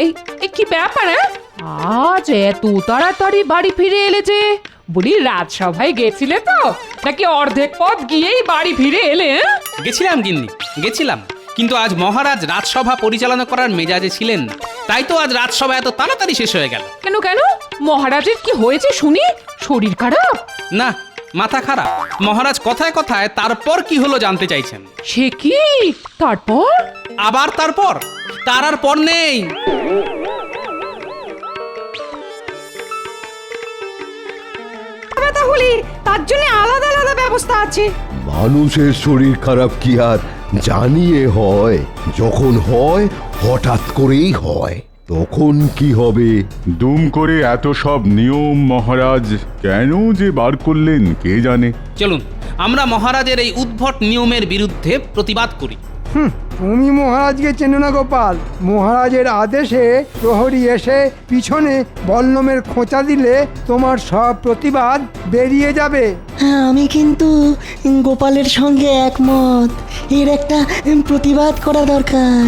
এই এই কি ব্যাপার? আজ এত তাড়াতাড়ি বাড়ি ফিরে এলে যে? বলি রাজসভায় গেছিলে তো, নাকি অর্ধেক পথ গিয়েই বাড়ি ফিরে এলে? গেছিলাম গিন্নি, গেছিলাম, কিন্তু আজ মহারাজ রাজসভা পরিচালনা করার মেজাজে ছিলেন না, তাই তো আজ রাজসভা এত তাড়াতাড়ি শেষ হয়ে গেল। কেন কেন? মহারাজের কি হয়েছে শুনি? শরীর খারাপ? না, মাথা খারাপ। মহারাজ কথায় কথায় তারপর কি হলো জানতে চাইছেন। সে কি? তারপর? আবার তারপর? তার আর পর নেই। তাহলে তার জন্য আলাদা আলাদা ব্যবস্থা আছে? মানুষের শরীর খারাপ কি আর জানিয়ে হয়? যখন হয় হঠাৎ করেই হয়, তখন কি হবে? দুম করে এত সব নিয়ম মহারাজ কেন যে বার করলেন কে জানে। চলুন আমরা মহারাজের এই উদ্ভট নিয়মের বিরুদ্ধে প্রতিবাদ করি। তুমি মহারাজকে চেনো না গোপাল। মহারাজের আদেশে প্রহরী এসে পিছনে বল্লমের খোঁচা দিলে তোমার সব প্রতিবাদ বেরিয়ে যাবে। হ্যাঁ, আমি কিন্তু গোপালের সঙ্গে একমত। এর একটা প্রতিবাদ করা দরকার।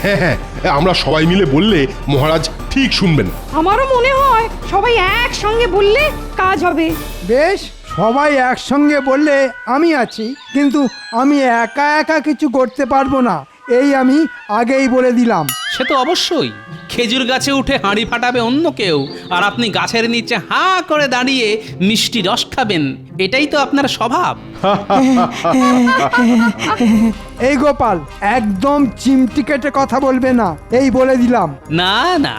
হ্যাঁ হ্যাঁ, আমরা সবাই মিলে বললে মহারাজ ঠিক শুনবেন। আমারও মনে হয় সবাই একসঙ্গে বললে কাজ হবে। বেশ, সবাই একসঙ্গে বললে আমি আছি, কিন্তু আমি একা একা কিছু করতে পারবো না, এই আমি আগেই বলে দিলাম। সে তো অবশ্যই। খেজুর গাছে উঠে হাঁড়ি ফাটাবে অন্য কেউ, আর আপনি গাছের নিচে হাঁ করে দাঁড়িয়ে মিষ্টি রস খাবেন, এটাই তো আপনার স্বভাব। এই গোপাল, একদম চিমটি কেটে কথা বলবে না, এই বলে দিলাম। না না,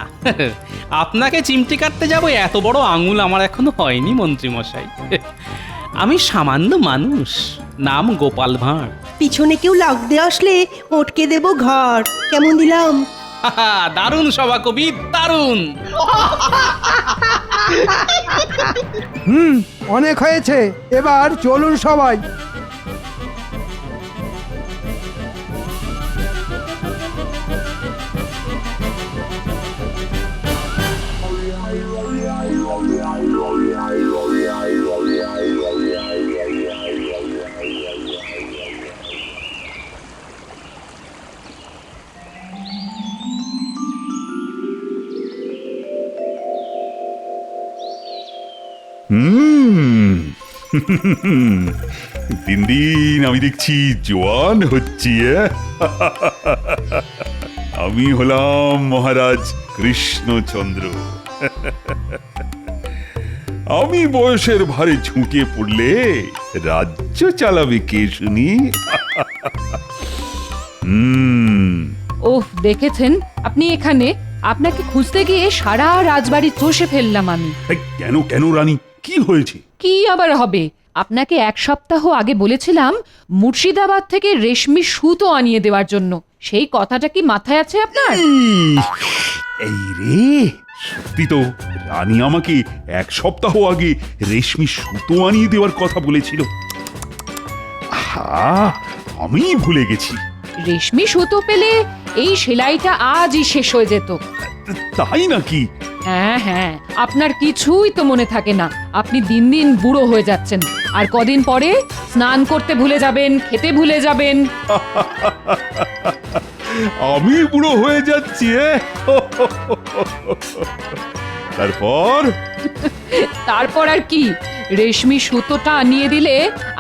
আপনাকে চিমটি কাটতে যাব এত বড় আঙুল আমার এখনো হয়নি মন্ত্রী মশাই। আমি সামান্য মানুষ, নাম গোপাল ভাঁড়। পিছনে কেউ লাগতে আসলে ওটকে দেব ঘর। কেমন দিলাম? দারুণ সভা কবি, দারুণ। অনেক হয়েছে, এবার চলুন সবাই। দিন দিন আমি দেখছি জোয়ান হচ্ছি। আমি হলাম মহারাজ কৃষ্ণচন্দ্র। আমি বয়সের ভারে ঝুঁকে পড়লে রাজ্য চালাবে কে শুনি? ওহ, দেখেছেন আপনি এখানে? আপনাকে খুঁজতে গিয়ে সারা রাজবাড়ি চষে ফেললাম আমি। কেন কেন রানী, কি হয়েছে? কি আবার হবে? আপনাকে এক সপ্তাহ আগে বলেছিলাম মুর্শিদাবাদ থেকে রেশমি সুতো আনিয়ে দেওয়ার জন্য। সেই কথাটা কি মাথায় আছে আপনার? এই রে, সত্যি তো রানী আমাকে এক সপ্তাহ আগে রেশমি সুতো আনিয়ে দেওয়ার কথা বলেছিল। আমি ভুলে গেছি। রেশমি সুতো পেলে এই সেলাইটা আজই শেষ হয়ে যেত। তাই নাকি? হ্যাঁ হ্যাঁ, আপনার কিছুই তো মনে থাকে না। আপনি দিন দিন বুড়ো হয়ে যাচ্ছেন, আর কদিন পরে স্নান করতে ভুলে যাবেন, খেতে ভুলে যাবেন। আমি বুড়ো হয়ে যাচ্ছি? তারপর? তারপর আর কি, রেশমি সুতোটা আনিয়ে দিলে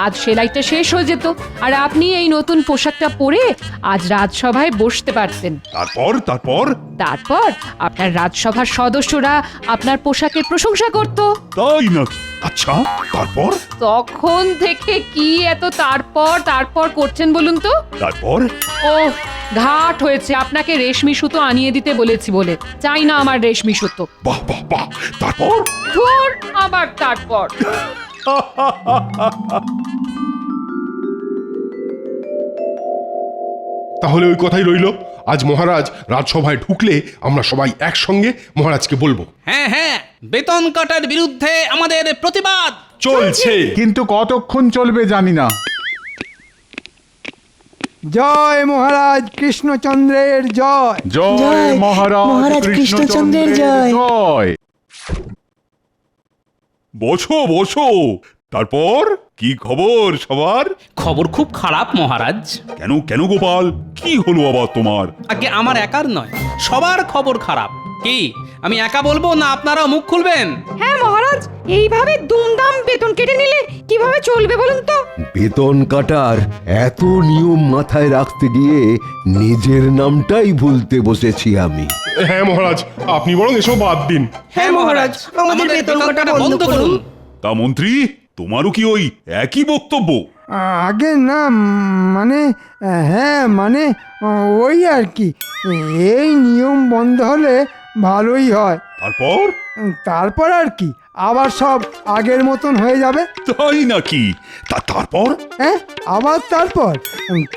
আজ সেলাইটা শেষ হয়ে যেত, আর আপনি এই নতুন পোশাকটা পরে আজ রাজসভায় বসতে পারতেন। তারপর তারপর তারপর আপনার রাজসভার সদস্যরা আপনার পোশাকের প্রশংসা করত। তাই নাকি? আচ্ছা, তারপর? তখন থেকে কি এত তারপর তারপর করছেন বলুন তো? তারপর? ও ঘাট হয়েছে আপনাকে রেশমি সুতো আনিয়ে দিতে বলেছি বলে। চাই না আমার রেশমি সুতো। বাহ বাহ বাহ, তারপর? ধুর, আবার তারপর। তাহলে ওই কথাই রইল, আজ মহারাজ রাজসভায় ঢুকলে আমরা সবাই একসঙ্গে মহারাজকে বলবো। হ্যাঁ হ্যাঁ, বেতন কাটার বিরুদ্ধে আমাদের প্রতিবাদ চলছে। কিন্তু কতক্ষণ চলবে জানি না। জয় মহারাজ কৃষ্ণচন্দ্রের জয়। জয় মহারাজ কৃষ্ণচন্দ্রের জয়। জয়। বসো বসো। তারপর? কি খবর সবার? খবর খুব খারাপ মহারাজ। কেন কেন গোপাল, কি হলো আবার তোমার? আগে আমার একার নয়, সবার খবর খারাপ। কি আমি একা বলবো না আপনারাও মুখ খুলবেন? হ্যাঁ মহারাজ, এইভাবে দুমদাম বেতন কেটে নিলে কিভাবে চলবে বলুন তো? বেতন কাটার এত নিয়ম মাথায় রাখতে গিয়ে নিজের নামটাই ভুলতে বসেছি আমি। হ্যাঁ মহারাজ, আপনি বরং এসব বাদ দিন। হ্যাঁ মহারাজ, আমাদের বেতন কাটা বন্ধ করুন। তা মন্ত্রী, তোমারও কি ওই একই বক্তব্য? আগে না, মানে হ্যাঁ মানে ওই আর কি, এই নিয়ম বন্ধ হলে ভালোই হয়। তারপর? তারপর আর কি, আবার সব আগের মতন হয়ে যাবে। তাই নাকি? তারপর? হ্যাঁ, আবার তারপর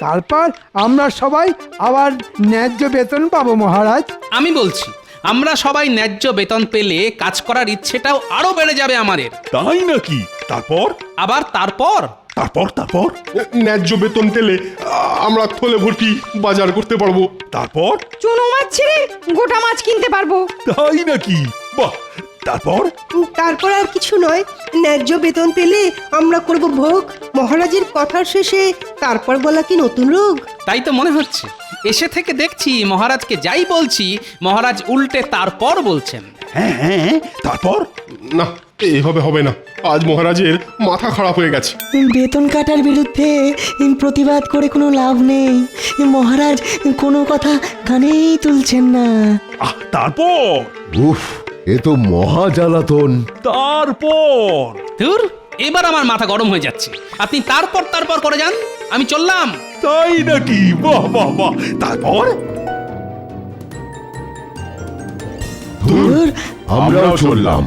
তারপর আমরা সবাই আবার ন্যায্য বেতন পাবো মহারাজ। আমি বলছি, আমরা সবাই ন্যায্য বেতন পেলে কাজ করার ইচ্ছেটাও আরো বেড়ে যাবে আমাদের। তাই নাকি? তারপর? আবার তারপর? তারপর? ন্যায্য বেতন পেলে আমরা থলে ভর্তি বাজার করতে পারবো। তারপর? চুনো মাছ ছেড়ে গোটা মাছ কিনতে পারবো। তাই নাকি? বাহ! তারপর? তারপর আর কিছু নয়, ন্যায্য বেতন পেলে আমরা করব ভোগ মহারাজের কথার শেষে। তারপর বলা কি নতুন রোগ? তাই তো মনে হচ্ছে। এসে থেকে দেখছি মহারাজকে যাই বলছি মহারাজ উল্টে তারপর বলছেন। হ্যাঁ, তারপর? না, এইভাবে হবে না। আজ মহারাজের মাথা খারাপ হয়ে গেছে। বেতন কাটার বিরুদ্ধে প্রতিবাদ করে কোনো লাভ নেই। মহারাজ কোনো কথা কানেই তুলছেন না। তারপর? উফ, এ তো মহা জ্বালাতন। তারপর? ধুর, এবার আমার মাথা গরম হয়ে যাচ্ছে। আপনি তারপর করে যান, আমি চললাম। তাই নাকি? বাহ! তারপর? ধুর, আমরাও চললাম।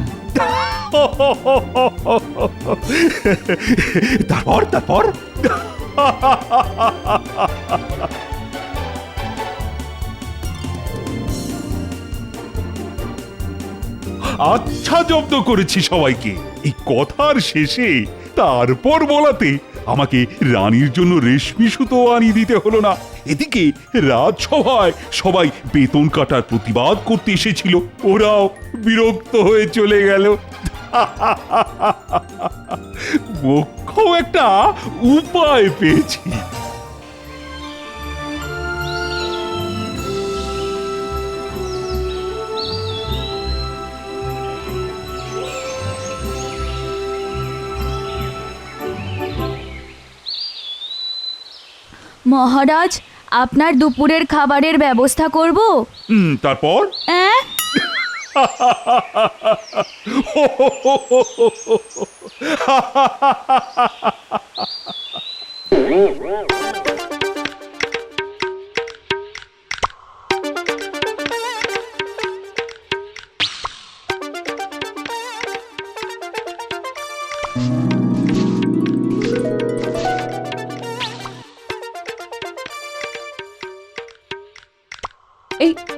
তারপর? আচ্ছা, জব্দ করেছি সবাইকে। এই কথার শেষে তারপর বলাতে আমাকে রানীর জন্য রেশমি সুতো আনিয়ে দিতে হলো না। এদিকে রাজসভায় সবাই বেতন কাটার প্রতিবাদ করতে এসেছিল, ওরাও বিরক্ত হয়ে চলে গেল। মোক্ষম একটা উপায় পেয়েছি। মহারাজ, আপনার দুপুরের খাবারের ব্যবস্থা করব। তারপর?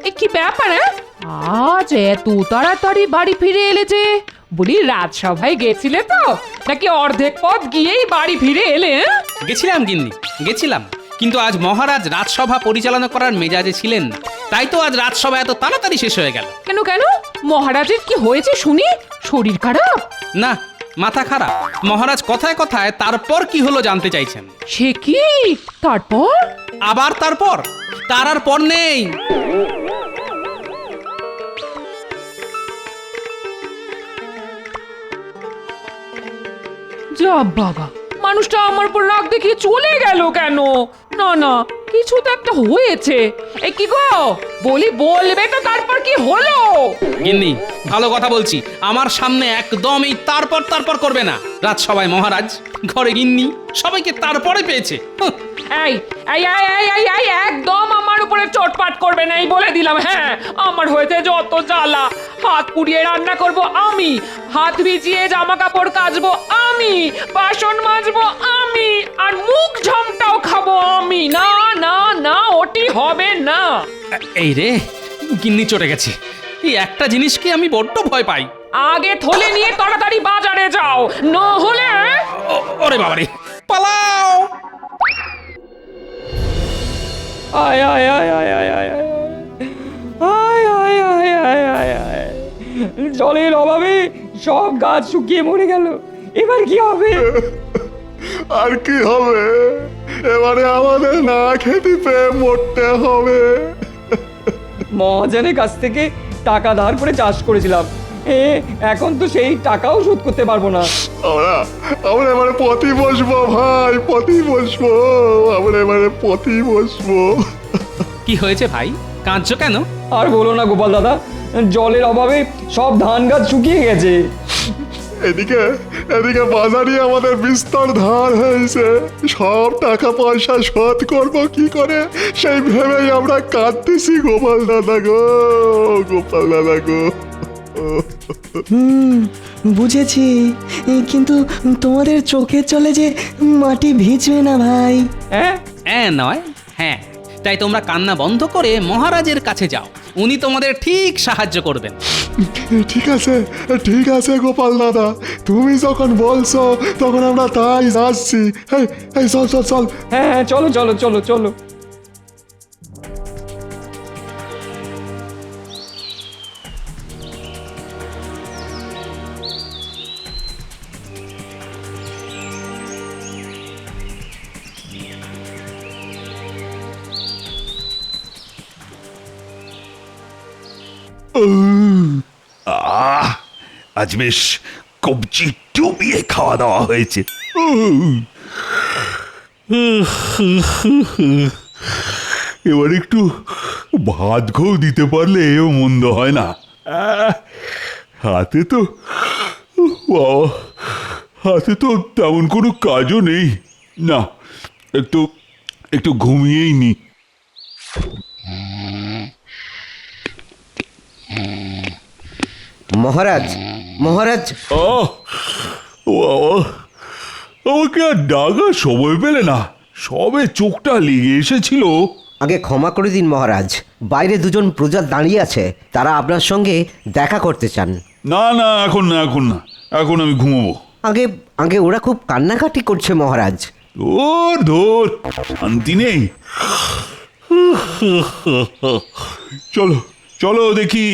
এই কি ব্যাপার? আজ এত তাড়াতাড়ি বাড়ি ফিরে এলে যে? বলি, রাজসভায় গেছিলে তো, নাকি অর্ধেক পথ গিয়েই বাড়ি ফিরে এলে? গেছিলাম গিন্নি, গেছিলাম, কিন্তু আজ মহারাজ রাজসভা পরিচালনা করার মেজাজে ছিলেন না, তাই তো আজ রাজসভা এত তাড়াতাড়ি শেষ হয়ে গেল। কেন মহারাজের কি হয়েছে শুনি? শরীর খারাপ? না, মাথা খারাপ। মহারাজ কথায় কথায় তারপর কি হলো জানতে চাইছেন। সে কি? তারপর? আবার তারপর? তার আর পর নেই। যা বাবা, মানুষটা আমার উপর রাগ দেখিয়ে চলে গেল কেন? না, কিছু তো একটা হয়েছে। এ কি গো, বলবে তো তারপর কি হলো? গিন্নি, ভালো কথা বলছি, আমার সামনে একদম এই তারপর করবে না। রাজসভায় মহারাজ, ঘরে গিন্নি, সবাইকে তারপরে পেয়েছে। এই একদম আমার উপরে চোটপাট করবে না, এই বলে দিলাম। হ্যাঁ, আমার হয়েছে যত জ্বালা। হাত পুড়িয়ে রান্না করব আমি, হাত ভিজিয়ে জামা কাপড় কাচবো আমি, বাসন মাজবো আমি, আর মুখ ঝামটাও খাবো আমি। না, ওটি হবে না। এই রে, গিন্নি চটে গেছে। এই একটা জিনিসকে আমি বড্ড ভয় পাই। আগে থলে নিয়ে তাড়াতাড়ি বাজারে যাও, না হলে। ওরে বাবারে, পালাও! আয় আয় আয় আয় আয় আয় আয় আয় আয় আয় আয় আয় আয়। জলের অভাবে সব গাছ শুকিয়ে মরে গেল, এবার কি হবে? আর কি হবে, এবারে আমাদের না খেতে পেয়ে মরতে হবে। মহাজনের কাছ থেকে টাকা ধার করে চাষ করেছিলাম, এখন তো সেই টাকাও শোধ করতে পারবো না। আমরা আমরা এবারে পথই বসবো ভাই, পথই বসবো, আমরা এবারে পথই বসবো। কি হয়েছে ভাই, কাঁদছো কেন? আর বলো না গোপাল দাদা, জলের অভাবে সব ধান গাছ শুকিয়ে গেছে। এদিকে এদিকে বাজারে আমাদের বিস্তর ধার হয়েছে, সব টাকা পয়সা শোধ করবো কি করে সেই ভেবেই আমরা কাঁদতেছি গোপাল দাদা গো, গোপাল দাদা গো। বুঝেছি, কিন্তু তোমাদের চোখের জলে যে মাটি ভিজবে না ভাই। হ্যাঁ নয় হ্যাঁ, তাই তোমরা কান্না বন্ধ করে মহারাজের কাছে যাও, উনি তোমাদের ঠিক সাহায্য করবেন। ঠিক আছে, ঠিক আছে গোপাল দাদা, তুমি যখন বলছো তখন আমরা তাই যাচ্ছি। এই চল চল চল। হ্যাঁ চলো চলো চলো চলো। আজ বেশ কবজি ডুবিয়ে খাওয়া দাওয়া হয়েছে। এবার একটু ভাত ঘেউ দিতে পারলে মন্দ হয় না। হাতে তো বাবা, হাতে তো তেমন কোনো কাজও নেই, না একটু একটু ঘুমিয়েই নি। মহারাজ, মহারাজ। আমাকে আর ডাকার সময় পেলে না, সবে চোখটা লেগে এসেছিল। আগে ক্ষমা করে দিন মহারাজ, বাইরে দুজন প্রজা দাঁড়িয়ে আছে, তারা আপনার সঙ্গে দেখা করতে চান। না না, এখন না, এখন না, এখন আমি ঘুমোবো। আগে আগে ওরা খুব কান্নাকাটি করছে মহারাজ। ধর ধর, শান্তি নেই। চলো চলো দেখি।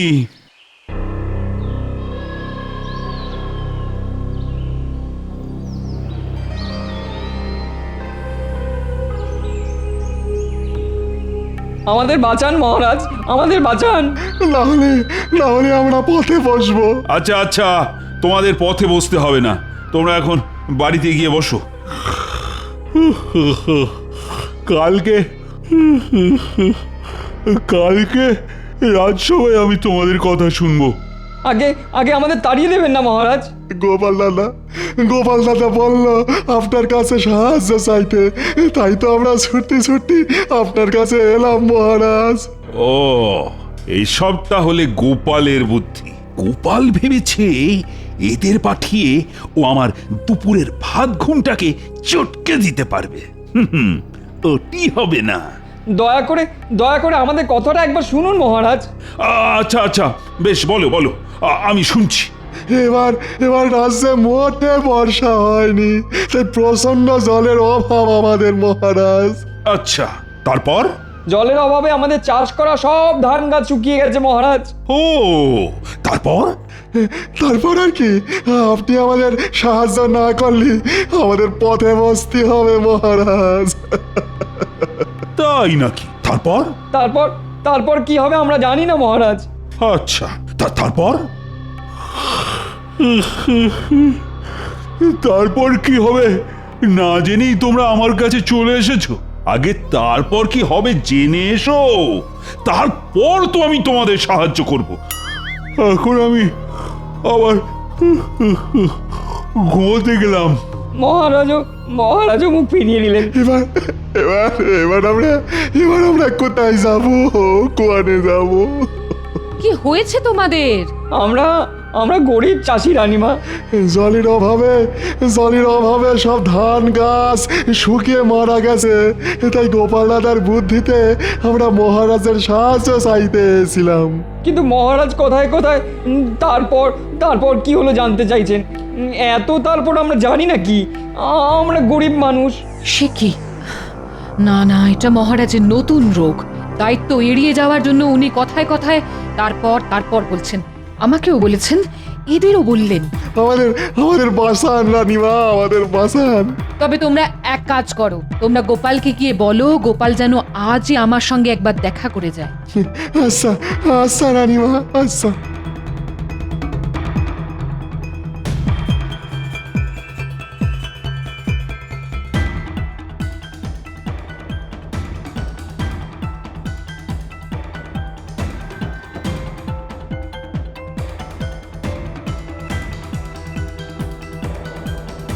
আমাদের বাঁচান মহারাজ, আমাদের বাঁচান। না হলে আমরা পথে বসবো। আচ্ছা আচ্ছা, তোমাদের পথে বসতে হবে না, তোমরা এখন বাড়িতে গিয়ে বসো। কালকে কালকে রাজসভায় আমি তোমাদের কথা শুনবো। আগে আগে আমাদের তাড়িয়ে দেবেন না মহারাজ। গোপাল দাদা বলল আপনার কাছে সাহায্য চাইতে, তাই তো আমরা ছুটতে ছুটতে আপনার কাছে এলাম মহারাজ। ও, এই সবটা হলে গোপালের বুদ্ধি। গোপাল ভেবেছে এদের পাঠিয়ে ও আমার দুপুরের ভাত ঘুমটাকে চটকে দিতে পারবে। ওটি হবে না। দয়া করে আমাদের কথাটা একবার শুনুন মহারাজ। আচ্ছা আচ্ছা, বেশ, বলো বলো, আমি শুনছি। এবার রাজ্যে মোটে বর্ষা হয়নি, তাই প্রচন্ড জলের অভাব আমাদের মহারাজ। আচ্ছা, তারপর? জলের অভাবে আমাদের চাষ করা সব ধান গাছ শুকিয়ে গেছে মহারাজ। ও, তারপর? তারপর আর কি, আপনি আমাদের সাহায্য না করলে আমাদের পথে বসতে হবে মহারাজ। তাই নাকি? তারপর? তারপর কি হবে আমরা জানি না মহারাজ। আচ্ছা, তারপর? তারপর কি হবে না জেনেই তোমরা আমার কাছে চলে এসেছো। আগে তারপর কি হবে জেনে এসো, তারপর তো আমি তোমাদের সাহায্য করব। এখন আমি আবার ঘুমোতে গেলাম। মহারাজও মুখ ফিরিয়ে নিলেন। এবার আমরা কোথায় যাব, কোয়ানে যাব? কি হয়েছে তোমাদের? আমরা গরিব চাষি রানীমা, জলের অভাবে সব ধান গাছ শুকিয়ে মারা গেছে, তাই গোপাল দাদার বুদ্ধিতে আমরা মহারাজের সাহায্য চাইতে এসেছিলাম। কিন্তু মহারাজ কোথায় তারপর কি হলো জানতে চাইছেন? এত তারপর আমরা জানি না কি, আমরা গরিব মানুষ। সে কি? না না, এটা মহারাজের নতুন রোগ। দায়িত্ব এড়িয়ে যাওয়ার জন্য উনি কথায় কথায় তারপর বলছেন। আমাকেও বলেছেন এদেরও বললেন। আমাদের আমাদের বাসান রানীমা, আমাদের বাসান। তবে তোমরা এক কাজ করো, তোমরা গোপালকে গিয়ে বলো গোপাল যেন আজই আমার সঙ্গে একবার দেখা করে যায়। আচ্ছা আচ্ছা রানীমা, আচ্ছা।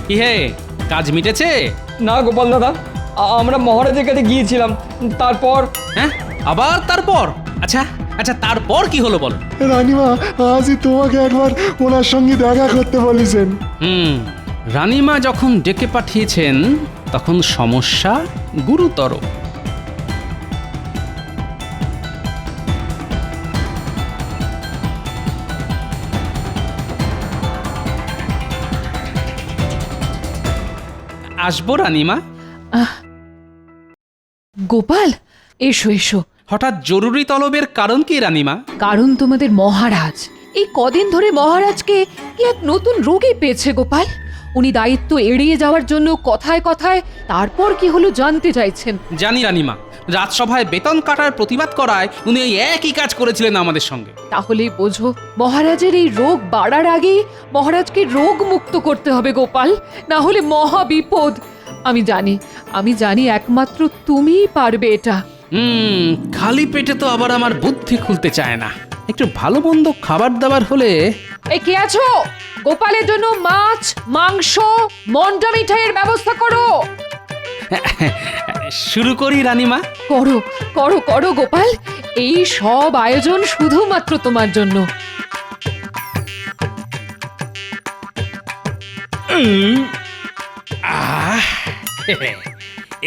কি হে, কাজ মিটেছে? না গোপাল দাদা, আমরা মহারাজের কাছে গিয়েছিলাম, তারপর হ্যাঁ, আবার তারপর? আচ্ছা আচ্ছা, তারপর কি হলো বলো? রানীমা আজই তোমাকে একবার ওনার সঙ্গে দেখা করতে বলেছেন। রানীমা যখন ডেকে পাঠিয়েছেন তখন সমস্যা গুরুতর। আসবো রানীমা? গোপাল, এসো এসো। হঠাৎ জরুরি তলবের কারণ কি রানীমা? কারণ তোমাদের মহারাজ এই কদিন ধরে মহারাজকে কি এক নতুন রোগে পেয়েছে গোপাল। উনি দায়িত্ব এড়িয়ে যাওয়ার জন্য কথায় কথায় তারপর কি হলো জানতে চাইছেন। জানি রানীমা, রাজসভায় বেতন কাটার প্রতিবাদ করায় উনি এই একই কাজ করেছিলেন আমাদের সঙ্গে। তাহলেই বোঝো, মহারাজের এই রোগ বাড়ার আগেই মহারাজকে রোগ মুক্ত করতে হবে গোপাল, না হলে মহা বিপদ। আমি জানি একমাত্র তুমিই পারবে এটা। খালি পেটে তো আবার আমার বুদ্ধি খুলতে চায় না। একটু ভালো মন্দ খাবার দাবার হলে। এই কে আছো? গোপালের জন্য মাছ, মাংস, মন্ডা মিঠাইয়ের ব্যবস্থা করো। শুরু করি রানীমা? করো করো করো গোপাল, এই সব আয়োজন শুধুমাত্র তোমার জন্য।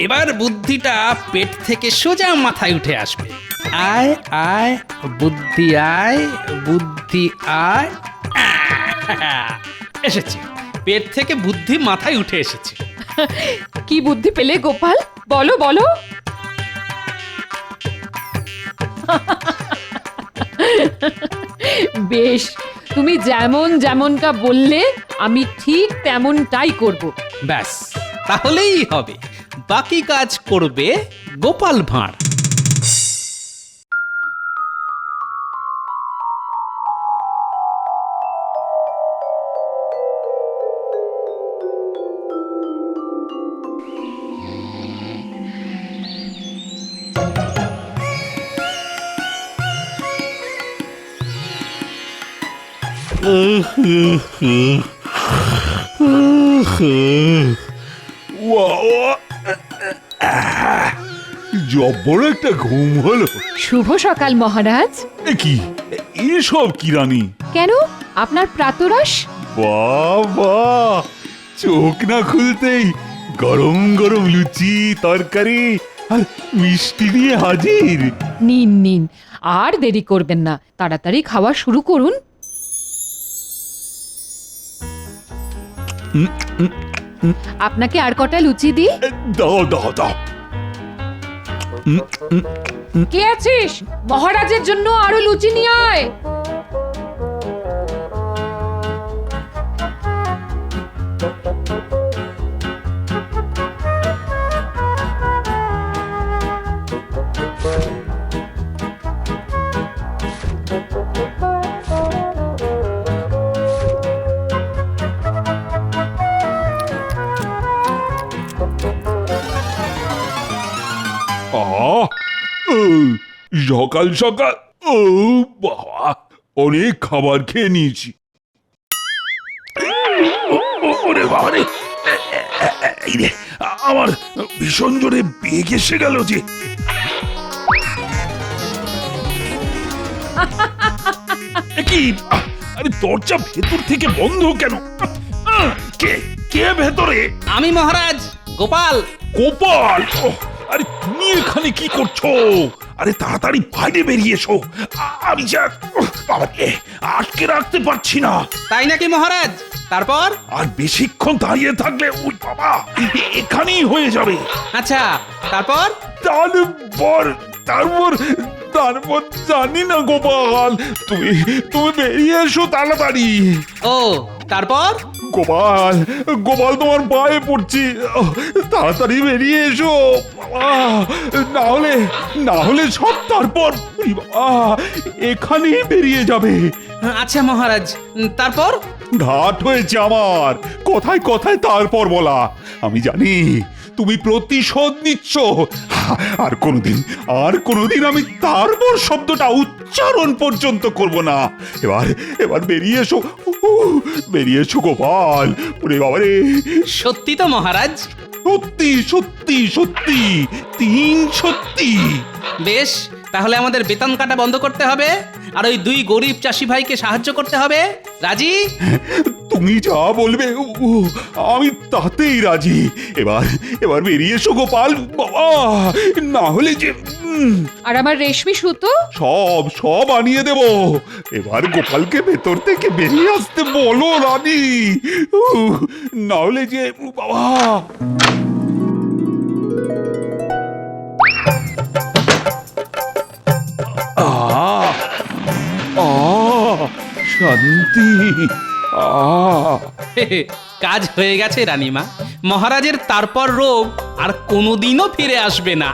এবার বুদ্ধিটা পেট থেকে সোজা মাথায় উঠে আসবে। আয় আয় বুদ্ধি, আয় বুদ্ধি আয়। এসেছে, পেট থেকে বুদ্ধি মাথায় উঠে এসেছে। কি বুদ্ধি পেলে গোপাল, বলো বলো। বেশ, তুমি যেমনটা বললে আমি ঠিক তেমনটাই করব। ব্যাস, তাহলেই হবে। বাকি কাজ করবে গোপাল ভাঁড়। জব্বর একটা ঘুম হলো। শুভ সকাল মহারাজ। এ কি, এসব কি রানী? কেন, আপনার প্রাতরাশ? বাবা, চোখ না খুলতেই গরম গরম লুচি, তরকারি আর মিষ্টি দিয়ে হাজির। নিন নিন, আর দেরি করবেন না, তাড়াতাড়ি খাওয়া শুরু করুন। আপনাকে আর কটা লুচি দিই? দাও দাও দাও। কে আছিস? মহারাজের জন্য আরো লুচি নিয়ে আয়। সকাল সকাল, ও বাবা, অনেক খাবার খেয়ে নিয়েছি। ওরে বাবা রে, এই রে, আমার ভীষণ জোরে বেগ এসে গেল যে। কি, আরে দরজা ভেতর থেকে বন্ধ কেন? কে কে ভেতরে? আমি মহারাজ, গোপাল। গোপাল, আরে তুমি এখানে কি করছো? আরে তাড়াতাড়ি বাইরে বেরিয়ে এসো, আমি যা বাবাকে আটকে রাখতে পারছি না। তাই নাকি মহারাজ? তারপর? আর বেশিক্ষণ দাঁড়িয়ে থাকলে ওই বাবা এখানেই হয়ে যাবে। আচ্ছা, তারপর? তারপর তারপর তারপর জানি না গোপাল, তুমি তুমি বেরিয়ে এসো তাড়াতাড়ি। ও তারপর? গোপাল গোপাল তোমার পায়ে পড়ছি, তাড়াতাড়ি বেরিয়ে এসো না হলে সব তারপর এখানেই বেরিয়ে যাবে। আচ্ছা মহারাজ, তারপর? ঘাট হয়েছে আমার, কথায় কথায় তারপর বলা। আমি জানি তুমি প্রতিশোধ নিচ্ছ, আর কোনোদিন আমি তারপর শব্দটা উচ্চারণ পর্যন্ত করব না। এবার বেরিয়ে এসো গোপাল। ওরে বাবারে, সত্যি তো মহারাজ? সত্যি সত্যি সত্যি, 3 সত্যি। বেশ, তাহলে আমাদের বেতন কাটা বন্ধ করতে হবে, আর ওই 2 গরিব চাষি ভাইকে সাহায্য করতে হবে। রাজি? তুমি যা বলবে আমি তাতেই রাজি। এবার বেরিয়ে এসো গোপাল বাবা, না হলে যে আর আমার রেশমি সুতো? সব আনিয়ে দেব। এবার গোপালকে ভেতর থেকে বেরিয়ে আসতে বলো রানী, না হলে যে বাবা। শান্তি। কাজ হয়ে গেছে রানীমা। মহারাজের তারপর রোগ আর কোনোদিনও ফিরে আসবে না।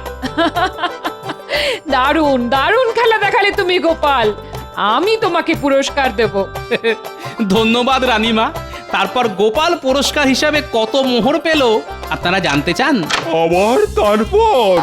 দারুণ দারুণ খেলা দেখালে তুমি গোপাল, আমি তোমাকে পুরস্কার দেব। ধন্যবাদ রানীমা। তারপর গোপাল পুরস্কার হিসাবে কত মোহর পেল আপনারা জানতে চান? আবার তারপর